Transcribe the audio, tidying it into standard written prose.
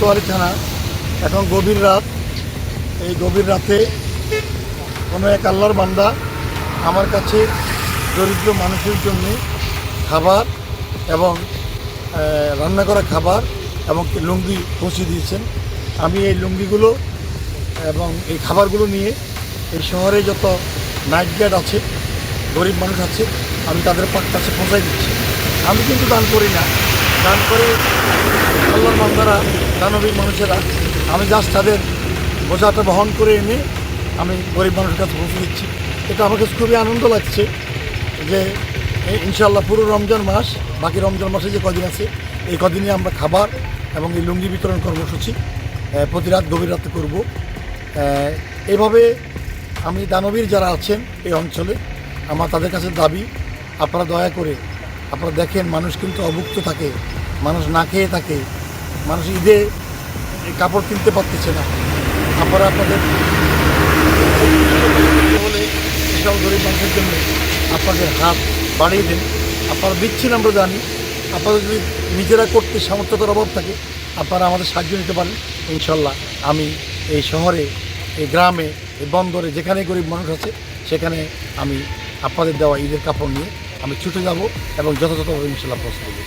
কোতোয়ালি থানা। এখন গভীর রাত। এই গভীর রাতে কোনো এক আল্লাহর বান্দা আমার কাছে দরিদ্র মানুষের জন্যে খাবার এবং রান্না করা খাবার এবং লুঙ্গি পৌঁছে দিয়েছেন। আমি এই লুঙ্গিগুলো এবং এই খাবারগুলো নিয়ে এই শহরে যত নাইট গার্ড আছে, গরিব মানুষ আছে, আমি তাদের কাছে পৌঁছাই দিচ্ছি। আমি কিন্তু দান করি না, দান করে আল্লাহর বান্দারা, দানবীর মানুষেরা। আমি জাস্ট তাদের বোঝাটা বহন করে এনে আমি গরিব মানুষের কাছে পৌঁছে দিচ্ছি। এটা আমার কাছে খুবই আনন্দ লাগছে যে ইনশাআল্লাহ পুরো রমজান মাস, বাকি রমজান মাসে যে কদিন আছে এই কদিনই আমরা খাবার এবং এই লুঙ্গি বিতরণ কর্মসূচি প্রতি রাত গভীর রাতে করব। এভাবে আমি দানবীর যারা আছেন এই অঞ্চলে, আমার তাদের কাছে দাবি, আপনারা দয়া করে আপনারা দেখেন মানুষ কিন্তু অভুক্ত থাকে, মানুষ না খেয়ে থাকে, মানুষ ঈদে কাপড় কিনতে পারতেছে না। আপনারা আপনাদের হলে এসব গরিব মানুষের জন্য আপনাদের হাত বাড়িয়ে দেন। আপনারা দিচ্ছেন আমরা জানি, আপনাদের যদি নিজেরা করতে সামর্থ্যতার অভাব থাকে আপনারা আমাদের সাহায্য নিতে পারেন। ইনশাল্লাহ আমি এই শহরে, এই গ্রামে, এই বন্দরে যেখানে গরিব মানুষ আছে সেখানে আমি আপনাদের দেওয়া ঈদের কাপড় নিয়ে আমি ছুটে যাব এবং যথাযথভাবে ইনশাল্লাহ পৌঁছে দেবো।